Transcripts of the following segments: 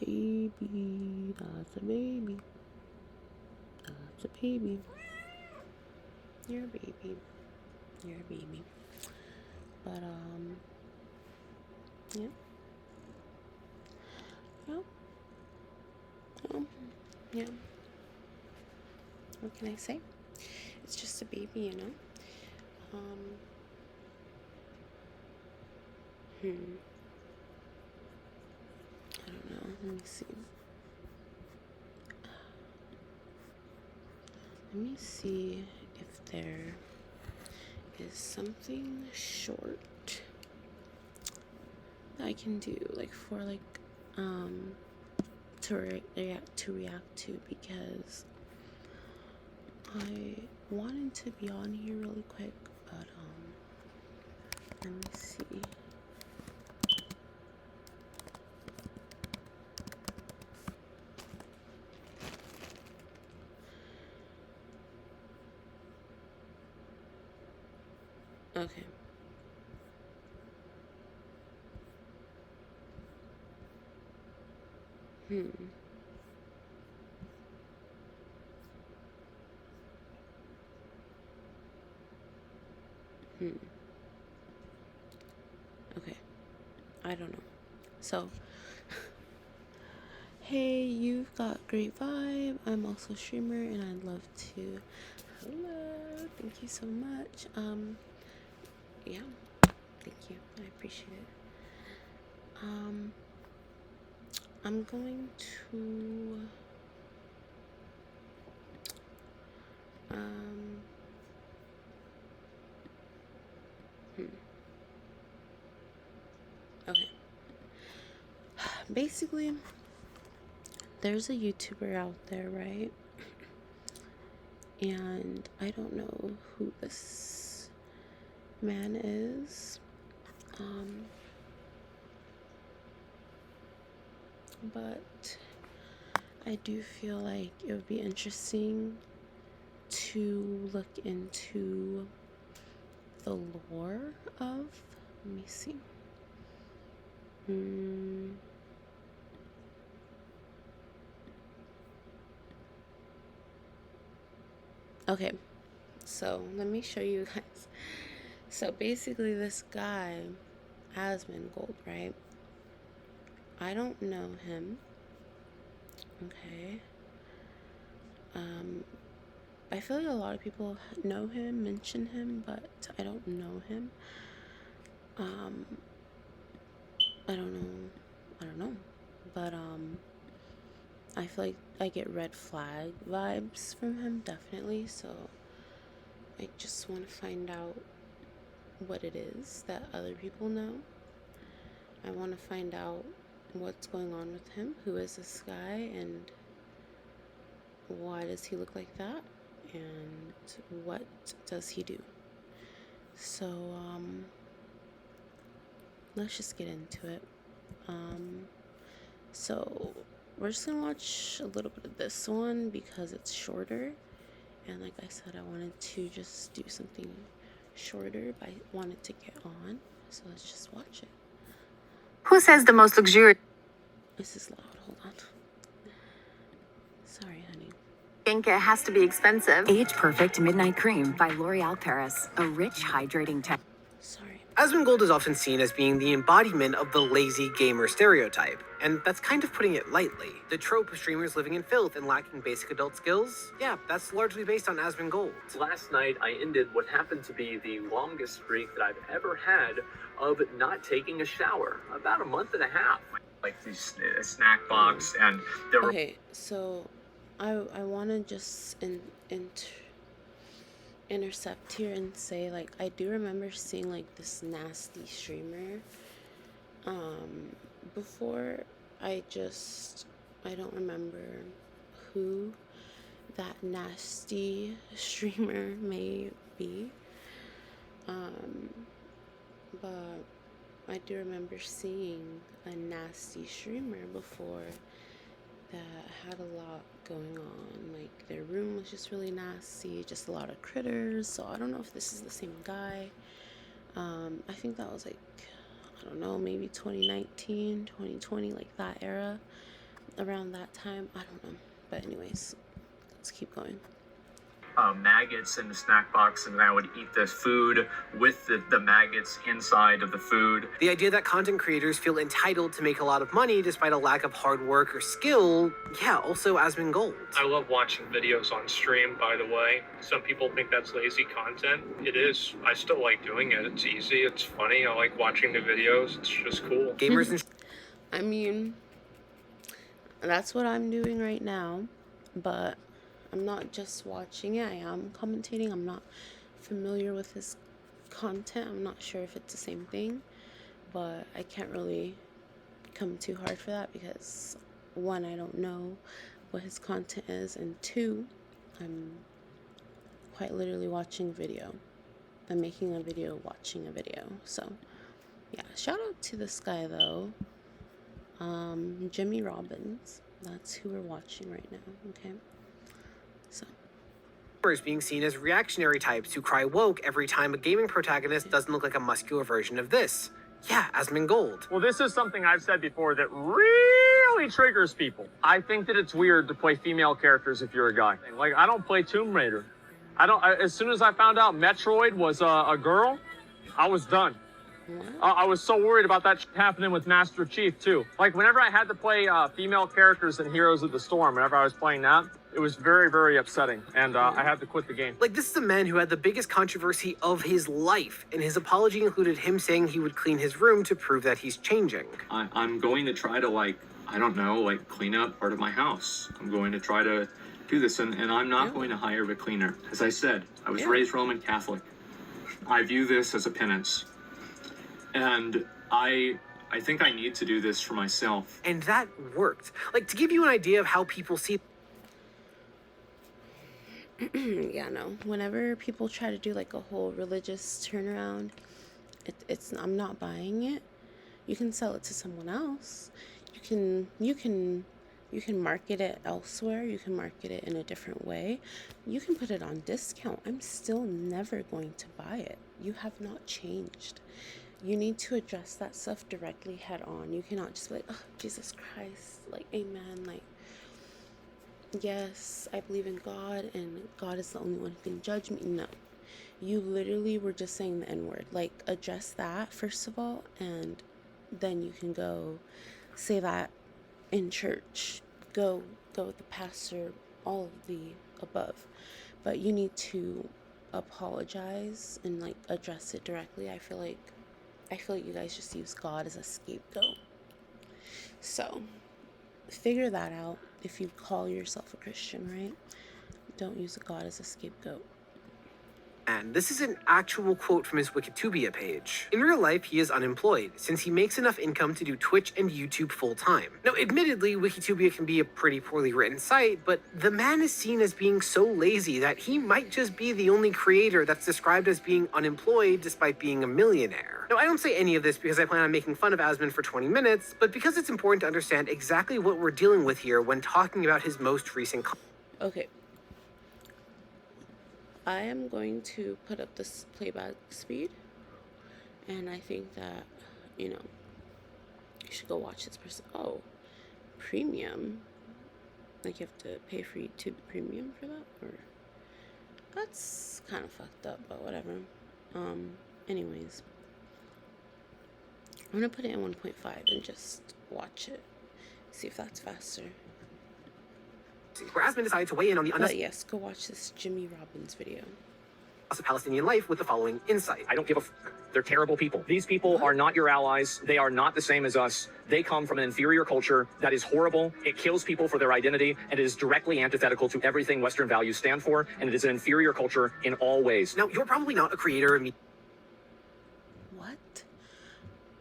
baby. That's a baby. That's a baby. You're a baby. You're a baby. But, yeah. Yeah. What can I say? It's just a baby, you know? I don't know. Let me see. Let me see if there is something short that I can do, like, for, like, to react to, because I wanted to be on here really quick, but, let me see. Okay. Okay. I don't know. So, hey, you've got great vibe. I'm also a streamer and I'd love to. Hello. Thank you so much. Yeah. Thank you. I appreciate it. I'm going to okay. Basically, there's a YouTuber out there, right? And I don't know who this man is. But I do feel like it would be interesting to look into the lore of, let me see. Okay, so let me show you guys. So basically this guy, asmongold, right? I don't know him. Okay. I feel like a lot of people know him, mention him, but I don't know him. I don't know. But I feel like I get red flag vibes from him, definitely. So I just want to find out what it is that other people know. I want to find out what's going on with him. Who is this guy, and why does he look like that, and what does he do? So let's just get into it. So we're just gonna watch a little bit of this one because it's shorter, and like I said, I wanted to just do something shorter, but I wanted to get on, so let's just watch it. Who says the most luxurious? This is loud. Hold on. Sorry, honey. Skincare has to be expensive. Age Perfect Midnight Cream by L'Oreal Paris. A rich, hydrating texture. Sorry. Asmongold is often seen as being the embodiment of the lazy gamer stereotype, and that's kind of putting it lightly. The trope of streamers living in filth and lacking basic adult skills, yeah, that's largely based on Asmongold. Last night, I ended what happened to be the longest streak that I've ever had of not taking a shower. About a month and a half. Like these snack box, and there were... Okay, so I want to just intercept here and say, like, I do remember seeing like this nasty streamer before. I don't remember who that nasty streamer may be, but I do remember seeing a nasty streamer before that had a lot going on. Like, their room was just really nasty, just a lot of critters. So I don't know if this is the same guy. I think that was like, I don't know, maybe 2019, 2020, like that era. around that time. I don't know. But anyways, let's keep going. Maggots in the snack box, and I would eat the food with the maggots inside of the food. The idea that content creators feel entitled to make a lot of money despite a lack of hard work or skill, yeah, also asmongold. I love watching videos on stream, by the way. Some people think that's lazy content. It is. I still like doing it. It's easy, it's funny. I like watching the videos. It's just cool. Gamers and I mean, that's what I'm doing right now, but I'm not just watching it, I am commentating. I'm not familiar with his content. I'm not sure if it's the same thing, but I can't really come too hard for that because one, I don't know what his content is, and two, I'm quite literally watching a video. I'm making a video watching a video. So yeah, shout out to this guy though, Jimmy Robbins. That's who we're watching right now. Okay, so being seen as reactionary types who cry woke every time a gaming protagonist doesn't look like a muscular version of this. Yeah, asmongold. Well, this is something I've said before that really triggers people. I think that it's weird to play female characters if you're a guy. Like, I don't play Tomb Raider. As soon as I found out Metroid was a girl, I was done. I was so worried about that happening with Master Chief, too. Like, whenever I had to play female characters in Heroes of the Storm, whenever I was playing that, it was very, very upsetting, and I had to quit the game. Like, this is a man who had the biggest controversy of his life, and his apology included him saying he would clean his room to prove that he's changing. I'm going to try to, I don't know, clean up part of my house. I'm going to try to do this, and I'm not going to hire a cleaner. As I said, I was raised Roman Catholic. I view this as a penance. And I think I need to do this for myself. And that worked. Like, to give you an idea of how people see... yeah, no. Whenever people try to do like a whole religious turnaround, I'm not buying it. You can sell it to someone else. You can market it elsewhere. You can market it in a different way. You can put it on discount. I'm still never going to buy it. You have not changed. You need to address that stuff directly head on. You cannot just be like, oh, Jesus Christ, like, amen, like, yes, I believe in God, and God is the only one who can judge me. No. You literally were just saying the N-word. Like, address that, first of all, and then you can go say that in church. Go with the pastor, all of the above. But you need to apologize and, like, address it directly. I feel like you guys just use God as a scapegoat. So, figure that out if you call yourself a Christian, right? Don't use God as a scapegoat. And this is an actual quote from his Wikitubia page. In real life, he is unemployed, since he makes enough income to do Twitch and YouTube full-time. Now, admittedly, Wikitubia can be a pretty poorly written site, but the man is seen as being so lazy that he might just be the only creator that's described as being unemployed despite being a millionaire. Now, I don't say any of this because I plan on making fun of Asmon for 20 minutes, but because it's important to understand exactly what we're dealing with here when talking about his most recent Okay. I am going to put up this playback speed, and I think that, you should go watch this person. Oh, premium? Like, you have to pay for YouTube Premium for that? Or that's kind of fucked up, but whatever. Anyways, I'm gonna put it in 1.5 and just watch it, see if that's faster. where Asmon decided to weigh in on the But yes, go watch this Jimmy Robbins video. of Palestinian life with the following insight. I don't give a They're terrible people. These people are not your allies. They are not the same as us. They come from an inferior culture that is horrible. It kills people for their identity, and it is directly antithetical to everything Western values stand for, and it is an inferior culture in all ways. Now, you're probably not a creator of What?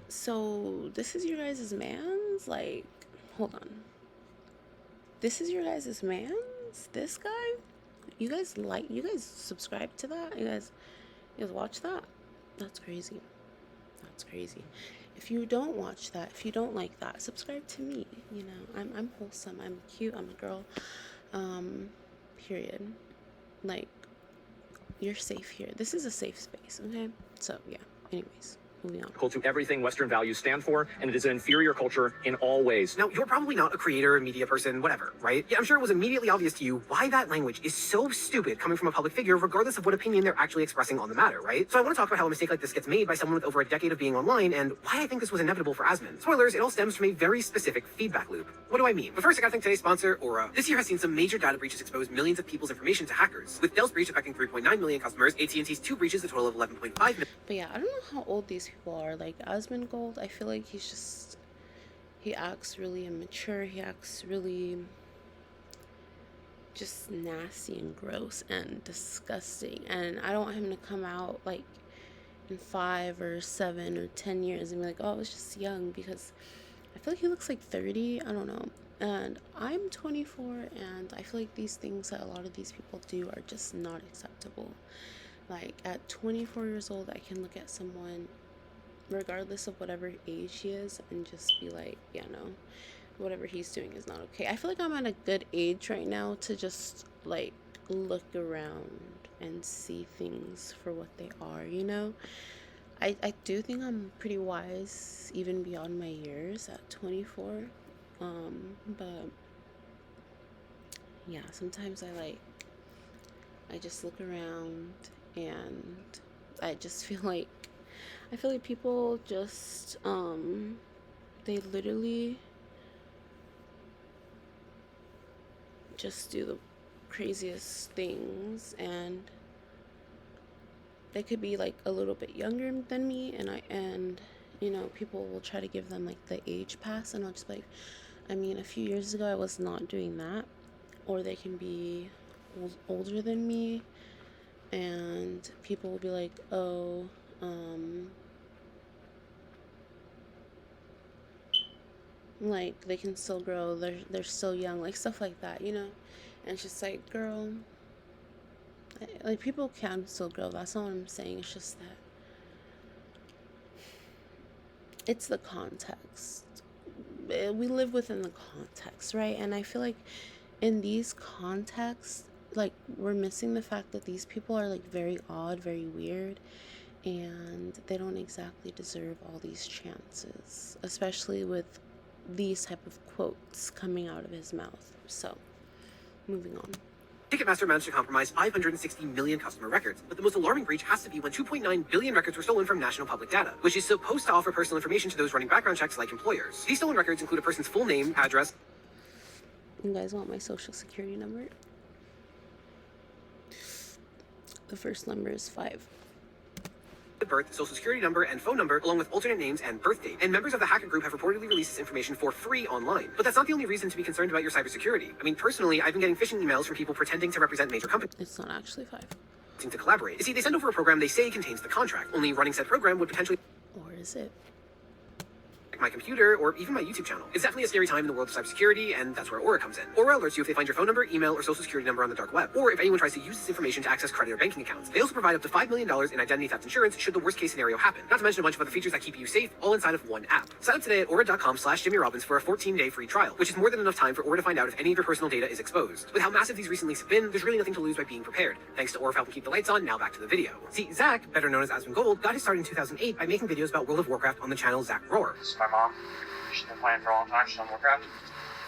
So, this is your guys' man's? Like, hold on. This is your guys' man's? This guy? You guys subscribe to that? You guys watch that? That's crazy. That's crazy. If you don't watch that, if you don't like that, subscribe to me. I'm wholesome. I'm cute. I'm a girl. Period. Like, you're safe here. This is a safe space, okay? So, yeah. Anyways. moving on. To everything Western values stand for, and it is an inferior culture in all ways. Now, you're probably not a creator, media person, whatever, right? Yeah, I'm sure it was immediately obvious to you why that language is so stupid coming from a public figure, regardless of what opinion they're actually expressing on the matter, right? So I want to talk about how a mistake like this gets made by someone with over a decade of being online, and why I think this was inevitable for Asmon. Spoilers, it all stems from a very specific feedback loop. What do I mean? But first, I gotta thank today's sponsor, Aura. This year has seen some major data breaches expose millions of people's information to hackers. With Dell's breach affecting 3.9 million customers, AT&T's 2 breaches a total of 11.5 million. But yeah, I don't know how old these people are. Like, asmongold, I feel like he acts really immature. He acts really just nasty and gross and disgusting. And I don't want him to come out like in 5 or 7 or 10 years and be like, oh, I was just young, because I feel like he looks like 30. I don't know. And I'm 24, and I feel like these things that a lot of these people do are just not acceptable. Like, at 24 years old, I can look at someone, regardless of whatever age he is, and just be like, yeah, no, whatever he's doing is not okay. I feel like I'm at a good age right now to just, like, look around and see things for what they are, you know? I do think I'm pretty wise, even beyond my years at 24. But yeah, sometimes I just look around and I just feel like people just they literally just do the craziest things, and they could be like a little bit younger than me, and you know, people will try to give them like the age pass, and I'll just be like, I mean, a few years ago I was not doing that. Or they can be older than me, and people will be like, oh, like they can still grow, they're still young, like stuff like that, you know? And it's just like, girl, like, people can still grow, that's not what I'm saying. It's just that it's the context. We live within the context, right? And I feel like in these contexts, like, we're missing the fact that these people are like very odd, very weird, and they don't exactly deserve all these chances, especially with these type of quotes coming out of his mouth. So, moving on. Ticketmaster managed to compromise 560 million customer records, but the most alarming breach has to be when 2.9 billion records were stolen from national public data, which is supposed to offer personal information to those running background checks like employers. These stolen records include a person's full name, address. You guys want my social security number? The first number is 5. Birth, social security number, and phone number, along with alternate names and birth date. And members of the hacker group have reportedly released this information for free online. But that's not the only reason to be concerned about your cybersecurity. I mean, personally, I've been getting phishing emails from people pretending to represent major companies. It's not actually 5. To collaborate. You see, they send over a program they say contains the contract. Only running said program would potentially... Or is it? My computer, or even my YouTube channel. It's definitely a scary time in the world of cybersecurity, and that's where Aura comes in. Aura alerts you if they find your phone number, email, or social security number on the dark web, or if anyone tries to use this information to access credit or banking accounts. They also provide up to $5 million in identity theft insurance should the worst case scenario happen. Not to mention a bunch of other features that keep you safe, all inside of one app. Sign up today at aura.com/JimmyRobbins for a 14-day free trial, which is more than enough time for Aura to find out if any of your personal data is exposed. With how massive these recent leaks have been, there's really nothing to lose by being prepared. Thanks to Aura for helping keep the lights on. Now back to the video. See, Zach, better known as asmongold, got his start in 2008 by making videos about World of Warcraft on the channel Zach Roar. This is my mom. She's been playing for a long time. She's on Warcraft.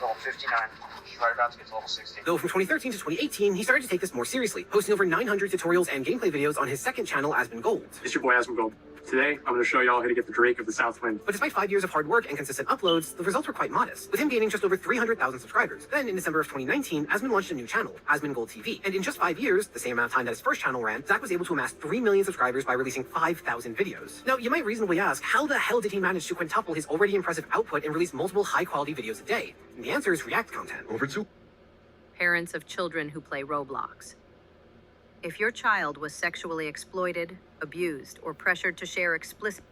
Level 59. She's right about to get to level 60. Though from 2013 to 2018, he started to take this more seriously, posting over 900 tutorials and gameplay videos on his second channel, asmongold. It's your boy Asmongold. Today, I'm going to show y'all how to get the Drake of the Southwind. But despite 5 years of hard work and consistent uploads, the results were quite modest, with him gaining just over 300,000 subscribers. Then, in December of 2019, Asmon launched a new channel, asmongold TV. And in just 5 years, the same amount of time that his first channel ran, Zach was able to amass 3 million subscribers by releasing 5,000 videos. Now, you might reasonably ask, how the hell did he manage to quintuple his already impressive output and release multiple high-quality videos a day? And the answer is React content. Over 2. Parents of children who play Roblox. If your child was sexually exploited, abused, or pressured to share explicit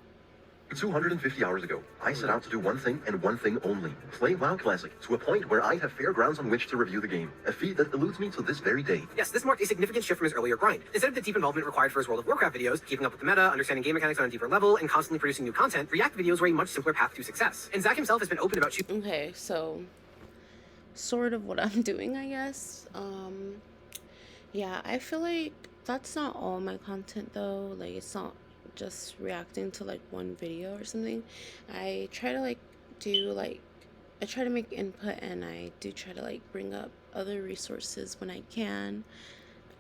250 hours ago, I set out to do one thing and one thing only. Play WoW Classic to a point where I have fair grounds on which to review the game. A feat that eludes me to this very day. Yes, this marked a significant shift from his earlier grind. Instead of the deep involvement required for his World of Warcraft videos, keeping up with the meta, understanding game mechanics on a deeper level, and constantly producing new content, React videos were a much simpler path to success. And Zach himself has been open about choosing. Okay, so sort of what I'm doing, I guess. Yeah, I feel like that's not all my content though. Like, it's not just reacting to like one video or something. I try to like do like I try to make input, and I do try to like bring up other resources when I can,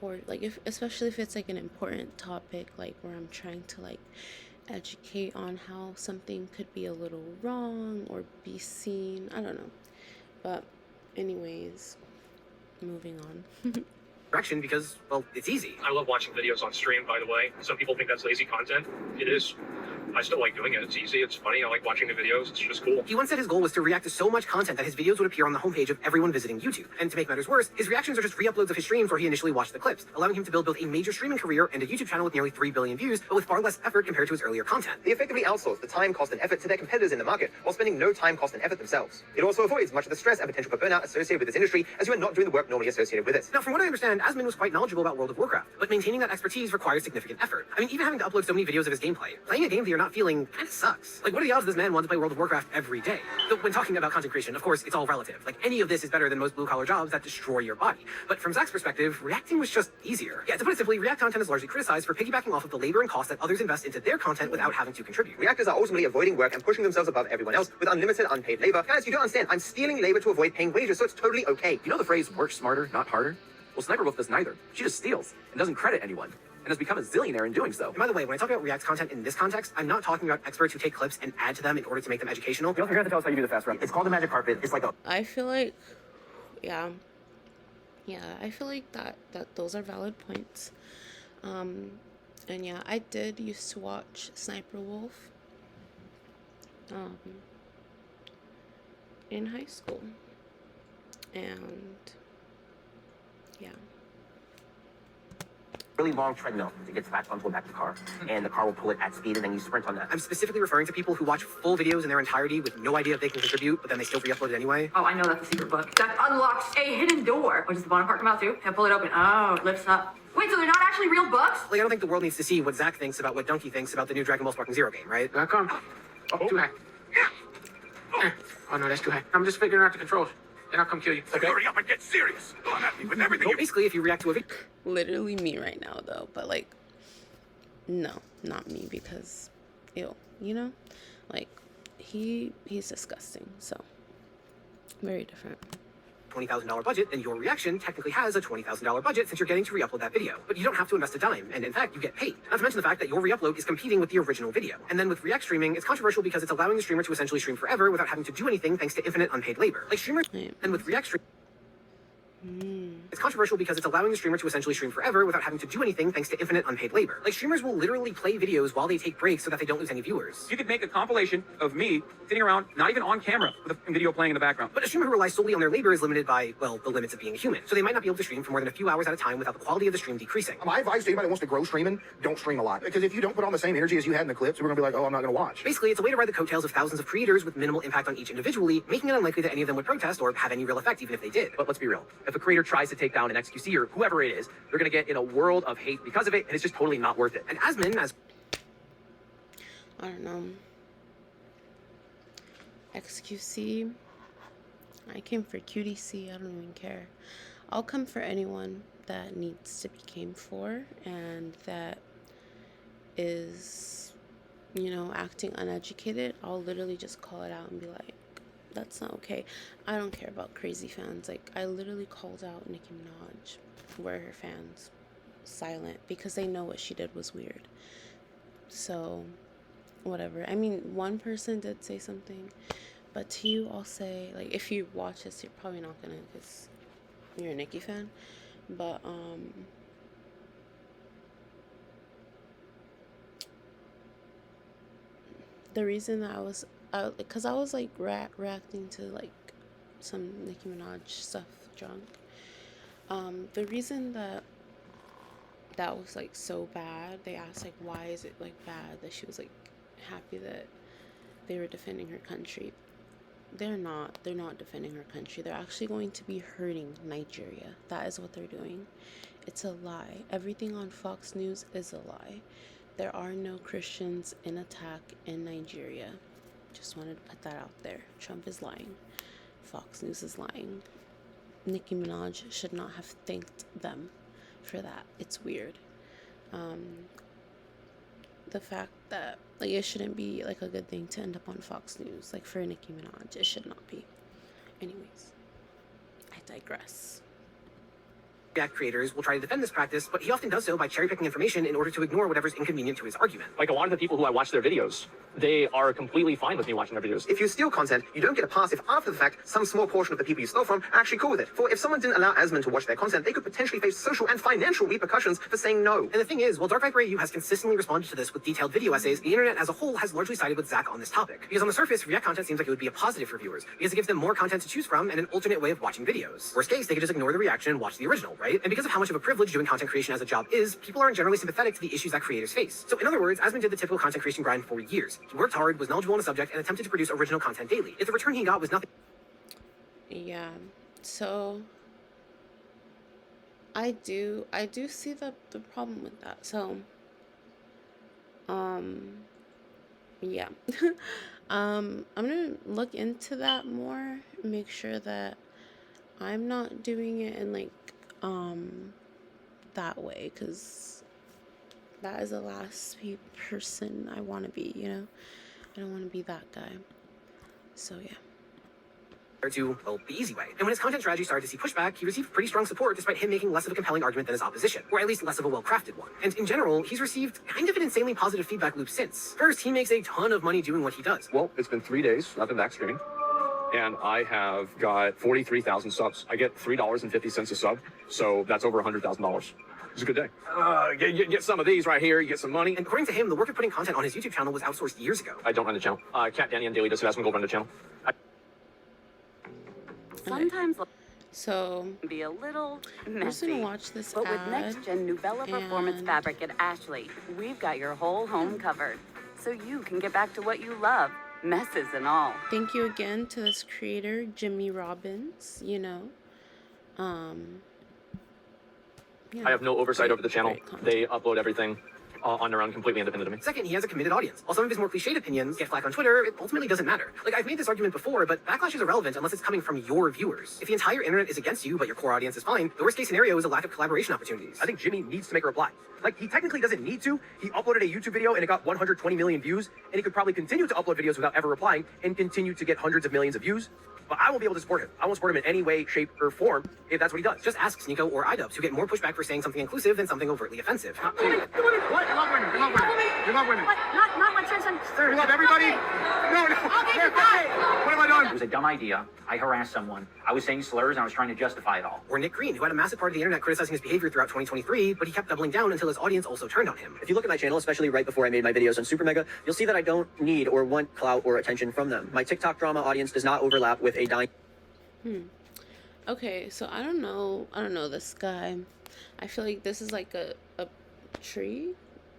or like if especially if it's like an important topic, like where I'm trying to like educate on how something could be a little wrong or be seen. I don't know. But anyways, moving on. Direction because, well, it's easy. I love watching videos on stream, by the way. Some people think that's lazy content. It is. I still like doing it. It's easy. It's funny. I like watching the videos. It's just cool. He once said his goal was to react to so much content that his videos would appear on the homepage of everyone visiting YouTube. And to make matters worse, his reactions are just re-uploads of his streams where he initially watched the clips, allowing him to build both a major streaming career and a YouTube channel with nearly 3 billion views, but with far less effort compared to his earlier content. They effectively outsource the time, cost, and effort to their competitors in the market, while spending no time, cost, and effort themselves. It also avoids much of the stress and potential for burnout associated with this industry, as you are not doing the work normally associated with it. Now, from what I understand, Asmon was quite knowledgeable about World of Warcraft, but maintaining that expertise requires significant effort. I mean, even having to upload so many videos of his gameplay, playing a game that you're not feeling kinda sucks. Like, what are the odds this man wants to play World of Warcraft every day? Though, when talking about content creation, of course, it's all relative. Like, any of this is better than most blue-collar jobs that destroy your body. But from Zach's perspective, reacting was just easier. Yeah, to put it simply, React content is largely criticized for piggybacking off of the labor and cost that others invest into their content without having to contribute. Reactors are ultimately avoiding work and pushing themselves above everyone else with unlimited unpaid labor. Guys, you don't understand. I'm stealing labor to avoid paying wages, so it's totally okay. You know the phrase work smarter, not harder? Well, Sniper Wolf does neither. She just steals and doesn't credit anyone, and has become a zillionaire in doing so. And by the way, when I talk about React content in this context, I'm not talking about experts who take clips and add to them in order to make them educational. You don't forget to tell us how you do the fast run. It's called the magic carpet. It's like a... I feel like, yeah, I feel like that those are valid points. And yeah, I did used to watch Sniper Wolf in high school, and yeah. really long treadmill to get back onto the back of the car, and the car will pull it at speed, and then you sprint on that. I'm specifically referring to people who watch full videos in their entirety with no idea if they can contribute, but then they still re-upload it anyway. Oh, I know that's a secret book. That unlocks a hidden door. What does the bottom part come out too? Can I pull it open? Oh, it lifts up. Wait, so they're not actually real books? Like, I don't think the world needs to see what Zach thinks about what Donkey thinks about the new Dragon Ball Sparking Zero game, right? Come. Oh, too high. Oh no, that's too high. I'm just figuring out the controls. Then I'll come kill you. Okay. Hurry up and get serious. I'm at me with everything. Well, basically, if you react to a video... Literally me right now, though. But, like, no, not me, because, ew, you know? Like, he's disgusting, so, very different. $20,000 budget, then your reaction technically has a $20,000 budget since you're getting to re-upload that video. But you don't have to invest a dime, and in fact, you get paid. Not to mention the fact that your re-upload is competing with the original video. And then with React streaming, it's controversial because it's allowing the streamer to essentially stream forever without having to do anything thanks to infinite unpaid labor. Like streamers, and with React streaming, it's controversial because it's allowing the streamer to essentially stream forever without having to do anything thanks to infinite unpaid labor. Like streamers will literally play videos while they take breaks so that they don't lose any viewers. You could make a compilation of me sitting around, not even on camera, with a video playing in the background. But a streamer who relies solely on their labor is limited by, well, the limits of being human. So they might not be able to stream for more than a few hours at a time without the quality of the stream decreasing. My advice to anybody who wants to grow streaming, don't stream a lot. Because if you don't put on the same energy as you had in the clips, we're going to be like, oh, I'm not going to watch. Basically, it's a way to ride the coattails of thousands of creators with minimal impact on each individually, making it unlikely that any of them would protest or have any real effect even if they did. But let's be real. If a creator tries to take down an XQC or whoever it is, they're going to get in a world of hate because of it, and it's just totally not worth it. And Asmon, as... I don't know. XQC. I came for QDC. I don't even care. I'll come for anyone that needs to be came for and that is, you know, acting uneducated. I'll literally just call it out and be like, that's not okay. I don't care about crazy fans. Like, I literally called out Nicki Minaj where her fans silent because they know what she did was weird. So, whatever. I mean, one person did say something, but to you, I'll say, like, if you watch this, you're probably not gonna because you're a Nicki fan. But, the reason that I was like reacting to like some Nicki Minaj stuff drunk. The reason that was like so bad, they asked like why is it like bad that she was like happy that they were defending her country. They're not defending her country. They're actually going to be hurting Nigeria. That is what they're doing. It's a lie. Everything on Fox News is a lie. There are no Christians in attack in Nigeria. Just wanted to put that out there. Trump is lying. Fox News is lying. Nicki Minaj should not have thanked them for that. It's weird. the fact that like it shouldn't be like a good thing to end up on Fox News, like for Nicki Minaj. It should not be. Anyways, I digress. React creators will try to defend this practice, but he often does so by cherry-picking information in order to ignore whatever's inconvenient to his argument. Like a lot of the people who I watch their videos, they are completely fine with me watching their videos. If you steal content, you don't get a pass if after the fact, some small portion of the people you stole from are actually cool with it. For if someone didn't allow Asmon to watch their content, they could potentially face social and financial repercussions for saying no. And the thing is, while Dark Viper AU has consistently responded to this with detailed video essays, the internet as a whole has largely sided with Zach on this topic. Because on the surface, React content seems like it would be a positive for viewers, because it gives them more content to choose from and an alternate way of watching videos. Worst case, they could just ignore the reaction and watch the original, right? And because of how much of a privilege doing content creation as a job is, people aren't generally sympathetic to the issues that creators face. So in other words, Asmon did the typical content creation grind for years. He worked hard, was knowledgeable on a subject, and attempted to produce original content daily. If the return he got was nothing... Yeah, so I do see the problem with that. So yeah. I'm gonna look into that more, make sure that I'm not doing it in like that way, because that is the last person I want to be, you know. I don't want to be that guy. So yeah. To, well, the easy way. And when his content strategy started to see pushback, he received pretty strong support despite him making less of a compelling argument than his opposition, or at least less of a well-crafted one. And in general, he's received kind of an insanely positive feedback loop since. First, he makes a ton of money doing what he does. Well, it's been 3 days I've been back streaming, and I have got 43,000 subs. I get $3.50 a sub, so that's over $100,000. It's a good day. Get some of these right here. You get some money. And according to him, the work of putting content on his YouTube channel was outsourced years ago. I don't run the channel. Cat Danny and Daily Does Asmongold run the channel. Sometimes so be a little I'm just messy. gonna watch this But with ad, next gen Nubella Performance and- Fabric at Ashley, we've got your whole home covered. So you can get back to what you love, messes and all. Thank you again to this creator, Jimmy Robbins, you know. Yeah, I have no oversight over the channel. great content. They upload everything on their own, completely independent of me. Second, he has a committed audience. While some of his more cliched opinions get flack on Twitter, it ultimately doesn't matter. Like, I've made this argument before, but backlash is irrelevant unless it's coming from your viewers. If the entire internet is against you, but your core audience is fine, the worst case scenario is a lack of collaboration opportunities. I think Jimmy needs to make a reply. Like, he technically doesn't need to. He uploaded a YouTube video and it got 120 million views, and he could probably continue to upload videos without ever replying and continue to get hundreds of millions of views. But I won't be able to support him. I won't support him in any way, shape, or form if that's what he does. Just ask Sneeko or iDubbbz, who get more pushback for saying something inclusive than something overtly offensive. What? You love women. You love women. You love women. What? Not what Tristan. Sir, you love everybody? No. Okay, fine. What have I done? It was a dumb idea. I harassed someone. I was saying slurs and I was trying to justify it all. Or Nick Green, who had a massive part of the internet criticizing his behavior throughout 2023, but he kept doubling down until his audience also turned on him. If you look at my channel, especially right before I made my videos on Super Mega, you'll see that I don't need or want clout or attention from them. My TikTok drama audience does not overlap with a dying... Okay, so I don't know this guy. I feel like this is like a tree,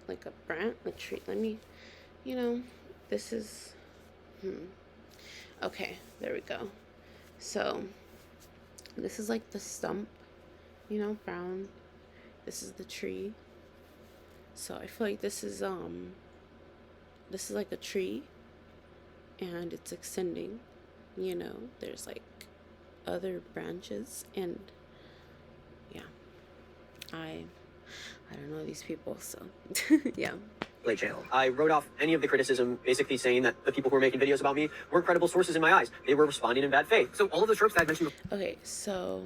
like a branch, a tree. Let me, you know, this is, okay, there we go. So, this is like the stump, you know, brown. This is the tree. So I feel like this is like a tree, and it's extending, you know, there's like other branches, and yeah, I don't know these people, so yeah. Channel. I wrote off any of the criticism, basically saying that the people who were making videos about me weren't credible sources in my eyes. They were responding in bad faith. So all of the tropes that I mentioned... Okay, so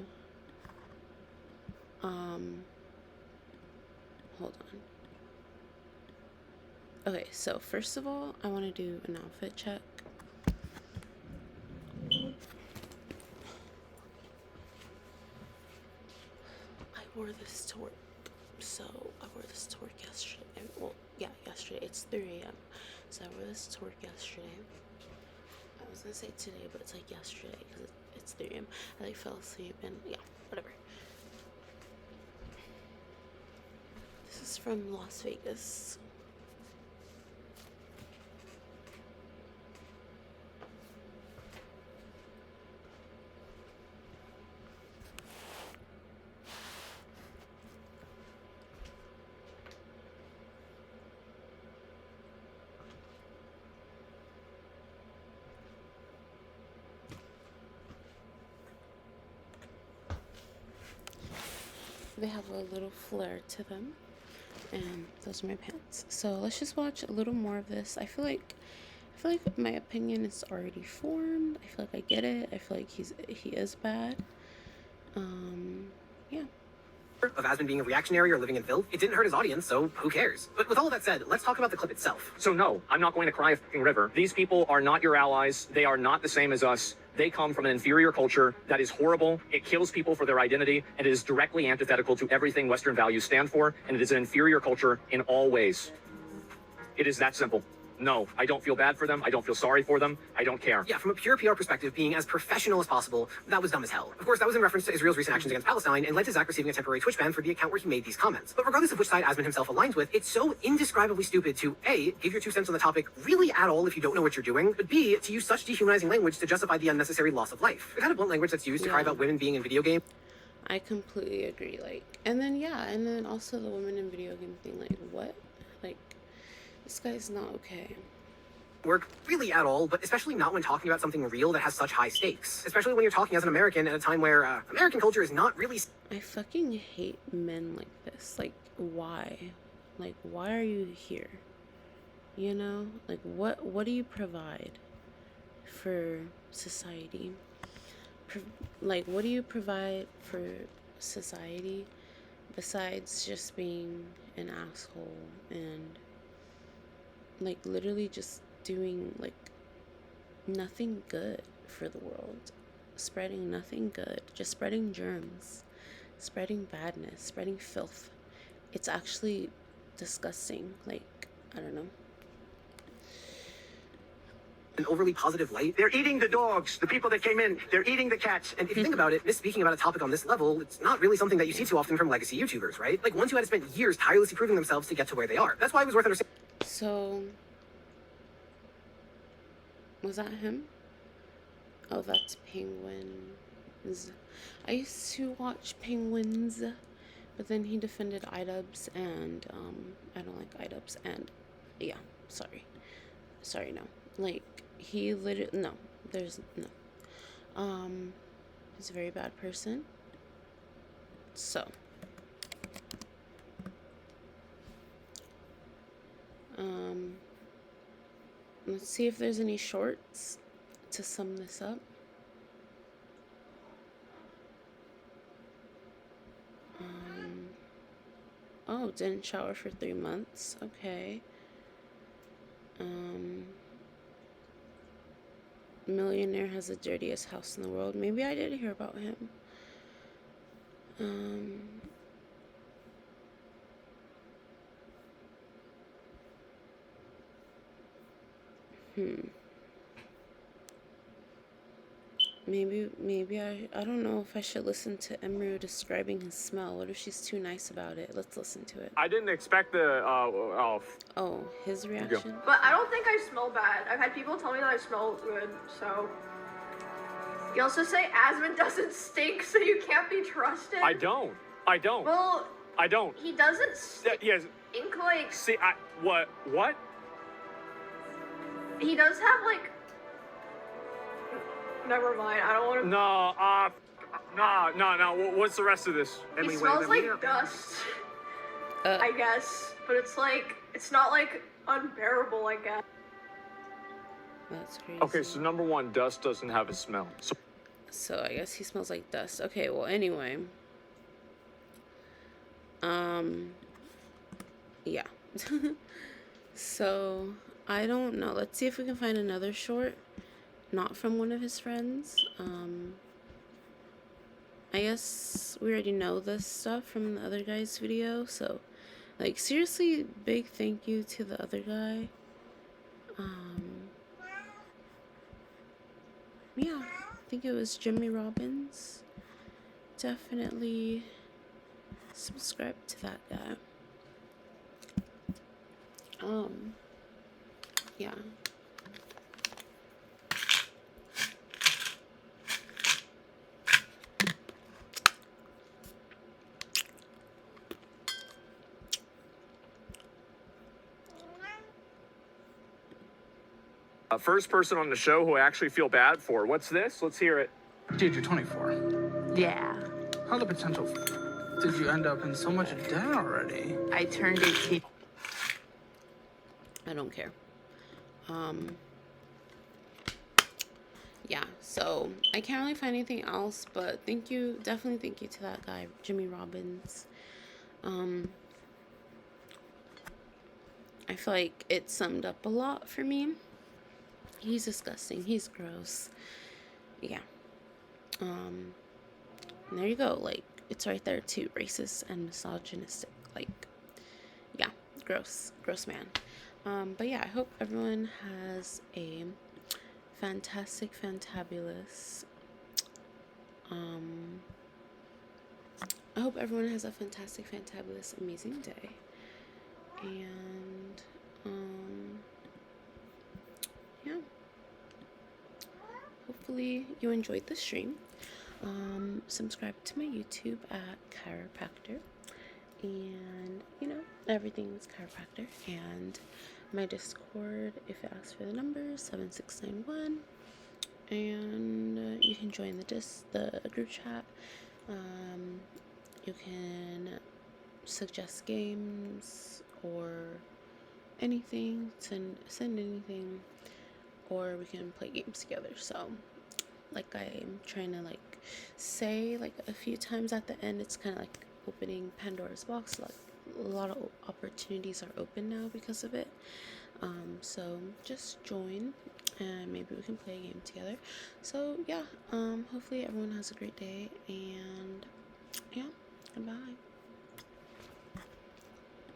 hold on. Okay, so first of all, I want to do an outfit check. I wore this to work. So I wore this to work yesterday. Well, yeah, yesterday. It's 3 a.m. So I wore this to work yesterday. I was gonna say today, but it's like yesterday because it's 3 a.m. I like fell asleep and yeah, whatever. This is from Las Vegas. They have a little flair to them. And those are my pants. So let's just watch a little more of this. I feel like my opinion is already formed. I feel like I get it. I feel like he is bad. Yeah. Of Asmon being a reactionary or living in filth, it didn't hurt his audience, so who cares? But with all of that said, let's talk about the clip itself. So no, I'm not going to cry a fucking river. These people are not your allies. They are not the same as us. They come from an inferior culture that is horrible. It kills people for their identity, and it is directly antithetical to everything Western values stand for, and it is an inferior culture in all ways. It is that simple. No, I don't feel bad for them. I don't feel sorry for them. I don't care. Yeah, from a pure PR perspective, being as professional as possible, that was dumb as hell. Of course, that was in reference to Israel's recent actions against Palestine and led to Zach receiving a temporary Twitch ban for the account where he made these comments. But regardless of which side Asmon himself aligns with, it's so indescribably stupid to A, give your 2 cents on the topic really at all if you don't know what you're doing, but B, to use such dehumanizing language to justify the unnecessary loss of life. The kind of blunt language that's used to cry about women being in video games. I completely agree. And then also the women in video game thing. Like, what? Like, this guy's not okay. Work really at all, but especially not when talking about something real that has such high stakes. Especially when you're talking as an American at a time where American culture is not really. I fucking hate men like this. Like, why? Like, why are you here? You know? Like, what do you provide for society? What do you provide for society besides just being an asshole and, like, literally just doing, like, nothing good for the world, spreading nothing good, just spreading germs, spreading badness, spreading filth. It's actually disgusting. Like, I don't know. An overly positive light. They're eating the dogs, the people that came in, they're eating the cats. And if you think about it, misspeaking about a topic on this level, it's not really something that you see too often from legacy YouTubers, right? Like ones who had spent years tirelessly proving themselves to get to where they are. That's why it was worth understanding. So, was that him? Oh, that's Penguins. I used to watch Penguins, but then he defended iDubbbz, and I don't like iDubbbz, and yeah, sorry, no. Like, he literally, no, there's no. He's a very bad person. So, let's see if there's any shorts to sum this up. Oh, didn't shower for 3 months. Okay. Millionaire has the dirtiest house in the world. Maybe I did hear about him. Maybe I don't know if I should listen to Emru describing his smell. What if she's too nice about it? Let's listen to it. I didn't expect the, Oh, his reaction? But I don't think I smell bad. I've had people tell me that I smell good, so. You also say Asmon doesn't stink, so you can't be trusted. I don't. Well, I don't. He doesn't stink. Yes. Like. See, what? He does have, like. Never mind, I don't want to. No. What's the rest of this? He smells like dust, I guess. But it's not like unbearable, I guess. That's crazy. Okay, so number one, dust doesn't have a smell. So I guess he smells like dust. Okay, well, anyway. Yeah. So, I don't know. Let's see if we can find another short. Not from one of his friends. I guess we already know this stuff from the other guy's video, so, like, seriously, big thank you to the other guy. Yeah, I think it was Jimmy Robbins. Definitely subscribe to that guy. Yeah. First person on the show who I actually feel bad for. What's this? Let's hear it. Dude, you're 24. Yeah. How the potential did you end up in so much debt already? I turned 18. I don't care. Yeah, so I can't really find anything else, but thank you, definitely thank you to that guy, Jimmy Robbins. I feel like it summed up a lot for me. He's disgusting. He's gross. Yeah. And there you go. Like, it's right there too. Racist and misogynistic. Like, yeah. Gross. Gross man. But yeah, I hope everyone has a fantastic, fantabulous, I hope everyone has a fantastic, fantabulous, amazing day. And, yeah. Hopefully you enjoyed the stream. Subscribe to my YouTube at Chiropractor. And, you know, everything's chiropractor. And my Discord, if it asks for the number, 7691. And you can join the group chat. You can suggest games or anything, send anything, or we can play games together. So, like I'm trying to like say like a few times at the end, it's kind of like opening Pandora's box. Like a lot of opportunities are open now because of it. So just join and maybe we can play a game together. So yeah, hopefully everyone has a great day, and yeah, goodbye.